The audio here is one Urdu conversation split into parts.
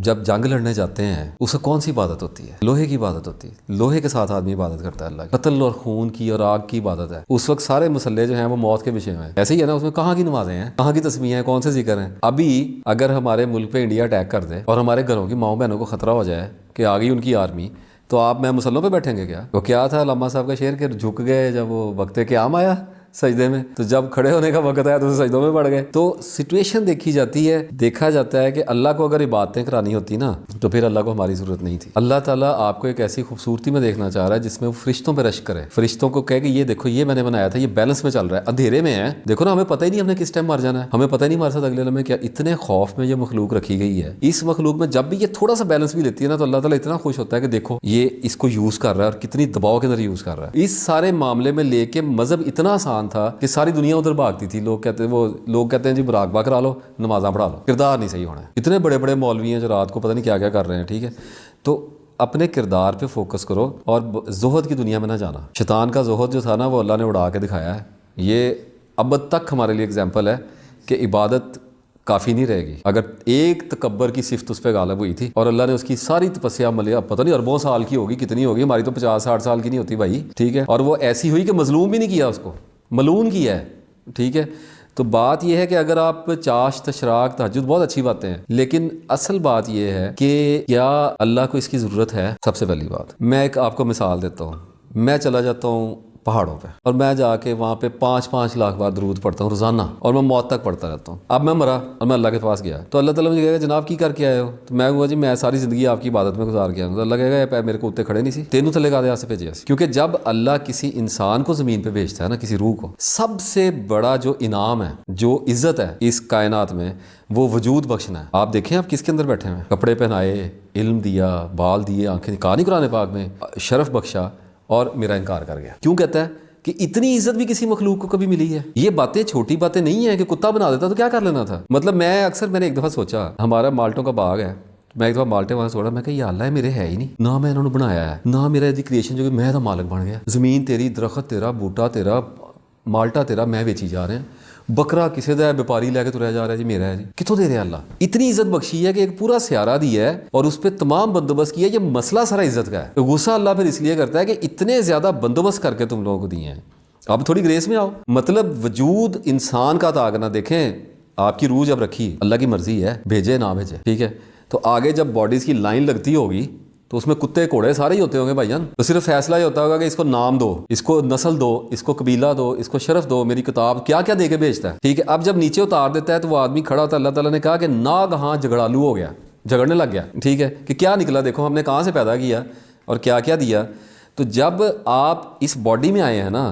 جب جنگ لڑنے جاتے ہیں اس وقت کون سی عبادت ہوتی ہے؟ لوہے کی عبادت ہوتی ہے. لوہے کے ساتھ آدمی عبادت کرتا ہے اللہ کی. قتل اور خون کی اور آگ کی عبادت ہے. اس وقت سارے مسلح جو ہیں وہ موت کے پیچھے ہیں. ایسے ہی ہے نا, اس میں کہاں کی نمازیں ہیں, کہاں کی تسبیحیں ہیں, کون سے ذکر ہیں. ابھی اگر ہمارے ملک پہ انڈیا اٹیک کر دے اور ہمارے گھروں کی ماؤں بہنوں کو خطرہ ہو جائے کہ آ گئی ان کی آرمی, تو آپ میں مسلوں پہ بیٹھیں گے کیا؟ وہ کیا تھا علامہ صاحب کا شعر کہ جھک گئے جب وہ وقت قیام آیا سجدے میں, تو جب کھڑے ہونے کا وقت آیا تو سجدوں میں پڑ گئے. تو سچویشن دیکھی جاتی ہے, دیکھا جاتا ہے کہ اللہ کو اگر عبادتیں کرانی ہوتی نا تو پھر اللہ کو ہماری ضرورت نہیں تھی. اللہ تعالیٰ آپ کو ایک ایسی خوبصورتی میں دیکھنا چاہ رہا ہے جس میں وہ فرشتوں پہ رشک کرے, فرشتوں کو کہے کہ یہ دیکھو یہ میں نے بنایا تھا, یہ بیلنس میں چل رہا ہے, اندھیرے میں ہے, دیکھو نا ہمیں پتہ ہی نہیں ہم نے کس ٹائم مر جانا ہے, ہمیں پتہ ہی نہیں ہمارے ساتھ اگلے لمحے کیا. اتنے خوف میں یہ مخلوق رکھی گئی ہے. اس مخلوق میں جب بھی یہ تھوڑا سا بیلنس بھی لیتی ہے نا تو اللہ تعالیٰ اتنا خوش ہوتا ہے کہ دیکھو یہ اس کو یوز کر رہا ہے اور کتنی دباؤ کے اندر یوز کر رہا ہے. اس سارے معاملے میں لے کے مذہب اتنا آسان تھا کہ ساری دنیا ادھر بھاگتی تھی. لوگ کہتے ہیں جی مراقبہ کرا لو, نمازاں پڑھا لو, کردار نہیں صحیح ہونا ہے. اتنے بڑے بڑے مولوی ہیں جو رات کو پتہ نہیں کیا کیا کر رہے ہیں. ٹھیک ہے, تو اپنے کردار پہ فوکس کرو اور زہد کی دنیا میں نہ جانا. شیطان کا زہد جو تھا نا وہ اللہ نے اڑا کے دکھایا ہے. یہ اب تک ہمارے لیے اگزامپل ہے کہ عبادت کافی نہیں رہے گی. اگر ایک تکبر کی صفت اس پہ غالب ہوئی تھی اور اللہ نے اس کی ساری تپسیا ملیا, پتہ نہیں اربوں سال کی ہوگی, کتنی ہوگی, ہماری تو 50-60 سال کی نہیں ہوتی بھائی. ٹھیک ہے, اور وہ ایسی ہوئی کہ مظلوم بھی نہیں کیا, اس کو ملعون کیا ہے. ٹھیک ہے, تو بات یہ ہے کہ اگر آپ چاشت, اشراق, تہجد بہت اچھی باتیں ہیں, لیکن اصل بات یہ ہے کہ کیا اللہ کو اس کی ضرورت ہے؟ سب سے پہلی بات میں ایک آپ کو مثال دیتا ہوں. میں چلا جاتا ہوں پہاڑوں پہ اور میں جا کے وہاں پہ 5 لاکھ بار درود پڑھتا ہوں روزانہ, اور میں موت تک پڑھتا رہتا ہوں. اب میں مرا اور میں اللہ کے پاس گیا تو اللہ تعالیٰ مجھے کہے گا جناب کی کر کے آئے ہو؟ تو میں کہوں جی میں ساری زندگی آپ کی عبادت میں گزار گیا ہوں. تو اللہ کہے گا میرے کو اتنے کھڑے نہیں سی, تینوں تھلے گا دے سے بھیجے. کیونکہ جب اللہ کسی انسان کو زمین پہ بھیجتا ہے نا, کسی روح کو, سب سے بڑا جو انعام ہے, جو عزت ہے اس کائنات میں, وہ وجود بخشنا ہے. آپ دیکھیں آپ کس کے اندر بیٹھے ہیں, کپڑے پہنائے, علم دیا, بال دیے, آنکھیں, کہا نہیں قرآن پاک میں شرف بخشا, اور میرا انکار کر گیا. کیوں کہتا ہے کہ اتنی عزت بھی کسی مخلوق کو کبھی ملی ہے؟ یہ باتیں چھوٹی باتیں نہیں ہیں کہ کتا بنا دیتا تو کیا کر لینا تھا. مطلب میں نے ایک دفعہ سوچا, ہمارا مالٹوں کا باغ ہے, میں ایک دفعہ مالٹے وہاں سوڑا, میں کہ یا اللہ ہے میرے ہے ہی نہیں, نہ میں انہوں نے بنایا ہے, نہ میرا دی کریشن جو کہ میں تو مالک بن گیا. زمین تیری, درخت تیرا, بوٹا تیرا, مالٹا تیرا, میں بیچی جا رہے ہیں. بکرا کسی دا ہے, بیپاری لے کے تریا جا رہا ہے, جی میرا ہے, جی کتوں دے رہے اللہ. اتنی عزت بخشی ہے کہ ایک پورا سیارہ دیا ہے اور اس پہ تمام بندوبست کیا ہے. یہ مسئلہ سارا عزت کا ہے. غصہ اللہ پھر اس لیے کرتا ہے کہ اتنے زیادہ بندوبست کر کے تم لوگوں کو دیے ہیں, اب تھوڑی گریس میں آؤ. مطلب وجود انسان کا تھا نا, دیکھیں آپ کی روح جب رکھی, اللہ کی مرضی ہے بھیجے نہ بھیجے. ٹھیک ہے, تو آگے جب باڈیز کی لائن لگتی ہوگی تو اس میں کتے کوڑے سارے ہی ہوتے ہوں گے بھائی جان. تو صرف فیصلہ یہ ہوتا ہوگا کہ اس کو نام دو, اس کو نسل دو, اس کو قبیلہ دو, اس کو شرف دو, میری کتاب کیا کیا دے کے بھیجتا ہے. ٹھیک ہے, اب جب نیچے اتار دیتا ہے تو وہ آدمی کھڑا ہوتا ہے. اللہ تعالیٰ نے کہا کہ ناگہاں جھگڑالو ہو گیا, جھگڑنے لگ گیا. ٹھیک ہے, کہ کیا نکلا, دیکھو ہم نے کہاں سے پیدا کیا اور کیا کیا دیا. تو جب آپ اس باڈی میں آئے ہیں نا,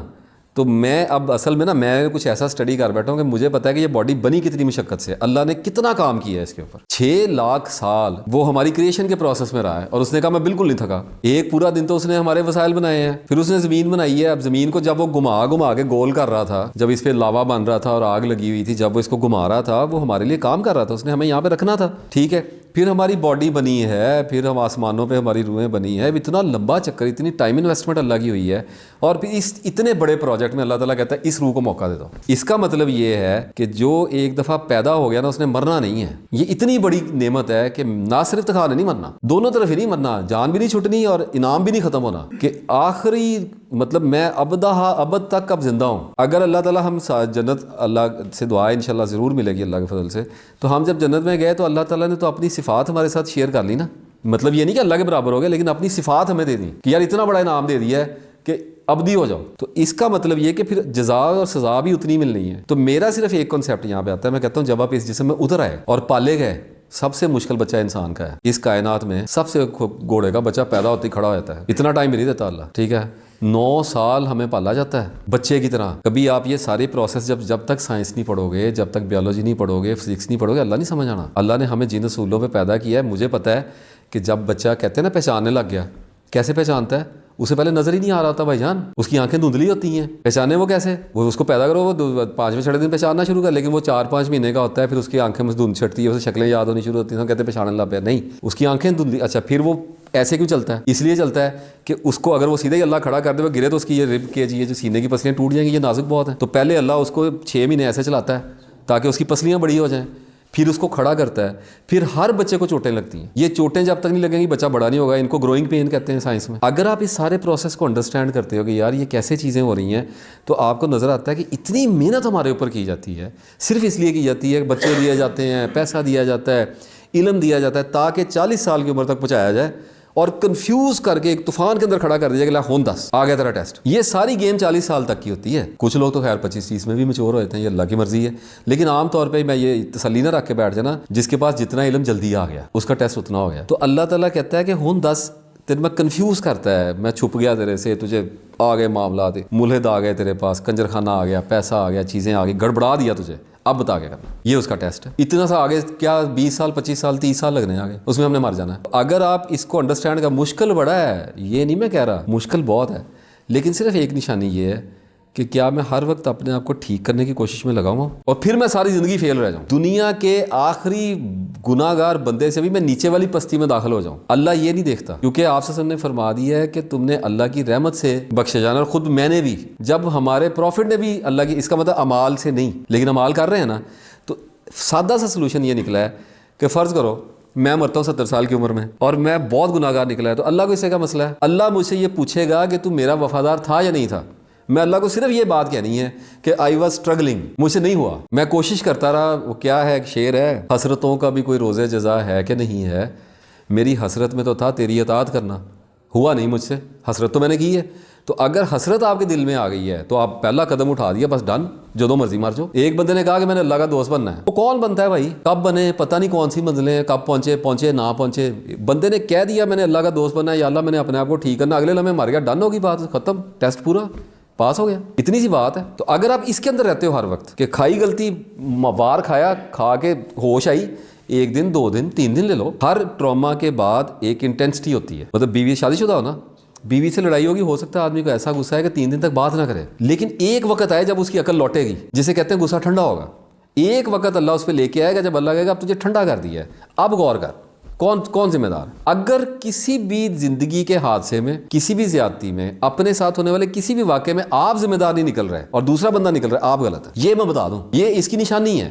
تو میں اب اصل میں نا میں کچھ ایسا سٹڈی کر بیٹھا ہوں کہ مجھے پتا ہے کہ یہ باڈی بنی کتنی مشقت سے, اللہ نے کتنا کام کیا ہے اس کے اوپر. 6 لاکھ سال وہ ہماری کریشن کے پروسیس میں رہا ہے, اور اس نے کہا میں بالکل نہیں تھکا. ایک پورا دن تو اس نے ہمارے وسائل بنائے ہیں, پھر اس نے زمین بنائی ہے. اب زمین کو جب وہ گھما کے گول کر رہا تھا, جب اس پہ لاوا بن رہا تھا اور آگ لگی ہوئی تھی, جب وہ اس کو گھما رہا تھا, وہ ہمارے لیے کام کر رہا تھا, اس نے ہمیں یہاں پہ رکھنا تھا. ٹھیک ہے, پھر ہماری باڈی بنی ہے, پھر ہم آسمانوں پہ ہماری روحیں بنی ہے. اتنا لمبا چکر, اتنی ٹائم انویسٹمنٹ اللہ کی ہوئی ہے, اور پھر اس اتنے بڑے پروجیکٹ میں اللہ تعالیٰ کہتا ہے اس روح کو موقع دے دو. اس کا مطلب یہ ہے کہ جو ایک دفعہ پیدا ہو گیا نا, اس نے مرنا نہیں ہے. یہ اتنی بڑی نعمت ہے کہ نہ صرف تخانے نہیں مرنا, دونوں طرف ہی نہیں مرنا, جان بھی نہیں چھٹنی اور انعام بھی نہیں ختم ہونا, کہ آخری مطلب میں ابد تک اب زندہ ہوں. اگر اللہ تعالیٰ ہم جنت, اللہ سے دعا انشاءاللہ ضرور ملے گی اللہ کے فضل سے, تو ہم جب جنت میں گئے تو اللہ تعالیٰ نے تو اپنی صفات ہمارے ساتھ شیئر کر لی نا. مطلب یہ نہیں کہ اللہ کے برابر ہو گئے, لیکن اپنی صفات ہمیں دے دی کہ یار اتنا بڑا انعام دے دیا ہے کہ ابدی ہو جاؤ. تو اس کا مطلب یہ کہ پھر جزا اور سزا بھی اتنی ملنی ہے. تو میرا صرف ایک کنسیپٹ یہاں پہ آتا ہے, میں کہتا ہوں جب آپ اس جسم میں اتر آئے اور پالے گئے, سب سے مشکل بچہ انسان کا ہے اس کائنات میں. سب سے گھوڑے کا بچہ پیدا ہوتے ہی کھڑا ہو جاتا ہے, اتنا ٹائم بھی نہیں دیتا اللہ. ٹھیک ہے, 9 سال ہمیں پالا جاتا ہے بچے کی طرح. کبھی آپ یہ سارے پروسیس جب تک سائنس نہیں پڑھو گے, جب تک بیولوجی نہیں پڑھو گے, فزکس نہیں پڑھو گے, اللہ نہیں سمجھ آنا. اللہ نے ہمیں جن اصولوں پہ پیدا کیا ہے. مجھے پتا ہے کہ جب بچہ کہتے ہیں نا پہچاننے لگ گیا, کیسے پہچانتا ہے؟ اسے پہلے نظر ہی نہیں آ رہا تھا بھائی جان, اس کی آنکھیں دھندلی ہوتی ہیں. پہچانے وہ کیسے؟ وہ اس کو پیدا کرو, وہ 5ویں-6 دن پہچاننا شروع کر, لیکن وہ 4-5 مہینے کا ہوتا ہے, پھر اس کی آنکھیں دھند چھٹتی ہے, اسے شکلیں یاد ہونی شروع ہوتی ہیں, کہتے ہیں پہچاننے لگ پیا. نہیں, اس کی آنکھیں دھندلی. اچھا, پھر وہ ایسے کیوں چلتا ہے؟ اس لیے چلتا ہے کہ اس کو اگر وہ سیدھا ہی اللہ کھڑا کر دے, وہ گرے تو اس کی یہ رب کیج, یہ جو سینے کی پسلیاں ٹوٹ جائیں گی, یہ نازک بہت ہیں. تو پہلے اللہ اس کو 6 مہینے ایسے چلاتا ہے تاکہ اس کی پسلیاں بڑی ہو جائیں. پھر اس کو کھڑا کرتا ہے. پھر ہر بچے کو چوٹیں لگتی ہیں. یہ چوٹیں جب تک نہیں لگیں گی بچہ بڑا نہیں ہوگا. ان کو گروئنگ پین کہتے ہیں سائنس میں. اگر آپ اس سارے پروسیس کو انڈرسٹینڈ کرتے ہو کہ یار یہ کیسے چیزیں ہو رہی ہیں, تو آپ کو نظر آتا ہے کہ اتنی محنت ہمارے اوپر کی جاتی ہے, صرف اس لیے کی جاتی ہے کہ بچے دیے جاتے ہیں, پیسہ دیا جاتا ہے, علم دیا جاتا ہے, تاکہ 40 سال کی عمر تک پہنچایا جائے اور کنفیوز کر کے ایک طوفان کے اندر کھڑا کر دیا کہ لا ہون 10 آ گیا تیرا ٹیسٹ. یہ ساری گیم 40 سال تک کی ہوتی ہے. کچھ لوگ تو خیر 25-30 میں بھی میچور ہو جاتے ہیں, یہ اللہ کی مرضی ہے. لیکن عام طور پہ میں یہ تسلی نہ رکھ کے بیٹھ جانا جس کے پاس جتنا علم جلدی آ گیا اس کا ٹیسٹ اتنا ہو گیا. تو اللہ تعالیٰ کہتا ہے کہ ہون 10 تیرے میں کنفیوز کرتا ہے, میں چھپ گیا تیرے سے, تجھے آ گئے معاملات, ملحد آ گئے تیرے پاس, کنجر خانہ آ گیا, پیسہ آ گیا, چیزیں آ گئی, گڑبڑا دیا تجھے, اب بتا کے کرنا. یہ اس کا ٹیسٹ ہے. اتنا سا آگے کیا 20 سال 25 سال 30 سال لگنے ہیں آگے, اس میں ہم نے مر جانا ہے. اگر آپ اس کو انڈرسٹینڈ کا مشکل بڑا ہے, یہ نہیں میں کہہ رہا مشکل بہت ہے, لیکن صرف ایک نشانی یہ ہے کہ کیا میں ہر وقت اپنے آپ کو ٹھیک کرنے کی کوشش میں لگا ہوا ہوں اور پھر میں ساری زندگی فیل رہ جاؤں, دنیا کے آخری گناہ گار بندے سے بھی میں نیچے والی پستی میں داخل ہو جاؤں. اللہ یہ نہیں دیکھتا, کیونکہ آپ سے نے فرما دیا ہے کہ تم نے اللہ کی رحمت سے بخشے جانا. اور خود میں نے بھی, جب ہمارے پروفٹ نے بھی اللہ کی, اس کا مطلب اعمال سے نہیں لیکن اعمال کر رہے ہیں نا, تو سادہ سا سلوشن یہ نکلا ہے کہ فرض کرو میں مرتا ہوں 70 سال کی عمر میں اور میں بہت گناہ گار نکلا ہے, تو اللہ کو اس سے کیا مسئلہ ہے؟ اللہ مجھ سے یہ پوچھے گا کہ تو میرا وفادار تھا یا نہیں تھا. میں اللہ کو صرف یہ بات کہنی ہے کہ آئی واز اسٹرگلنگ, مجھ سے نہیں ہوا, میں کوشش کرتا رہا. وہ کیا ہے, ایک شعر ہے, حسرتوں کا بھی کوئی روزے جزا ہے کہ نہیں ہے, میری حسرت میں تو تھا تیری اطاعت کرنا, ہوا نہیں مجھ سے, حسرت تو میں نے کی ہے. تو اگر حسرت آپ کے دل میں آ گئی ہے تو آپ پہلا قدم اٹھا دیا, بس ڈن, جو دو مرضی مار جاؤ. ایک بندے نے کہا کہ میں نے اللہ کا دوست بننا ہے, وہ کون بنتا ہے بھائی؟ کب بنے پتہ نہیں, کون سی منزلیں, کب پہنچے نہ پہنچے. بندے نے کہہ دیا میں نے اللہ کا دوست بننا ہے, یا اللہ میں نے اپنے آپ کو ٹھیک کرنا, اگلے لمحے مر گیا, ڈن ہوگی بات, ختم, ٹیسٹ پورا پاس ہو گیا. اتنی سی بات ہے. تو اگر آپ اس کے اندر رہتے ہو ہر وقت کہ کھائی غلطی, وار کھایا, کھا کے ہوش آئی, 1 دن 2 دن 3 دن لے لو. ہر ٹراما کے بعد ایک انٹینسٹی ہوتی ہے. مطلب بیوی شادی شدہ ہو نا, بیوی سے لڑائی ہوگی, ہو سکتا ہے آدمی کو ایسا غصہ ہے کہ 3 دن تک بات نہ کرے, لیکن ایک وقت آئے جب اس کی عقل لوٹے گی, جسے کہتے ہیں غصہ ٹھنڈا ہوگا. ایک وقت اللہ اس پہ لے کے آئے گا جب اللہ کہے گا اب تجھے ٹھنڈا کر دیا ہے, اب غور کر کون ذمہ دار. اگر کسی بھی زندگی کے حادثے میں, کسی بھی زیادتی میں, اپنے ساتھ ہونے والے کسی بھی واقعے میں آپ ذمہ دار نہیں نکل رہے اور دوسرا بندہ نکل رہا ہے, آپ غلط ہے. یہ میں بتا دوں, یہ اس کی نشانی ہے.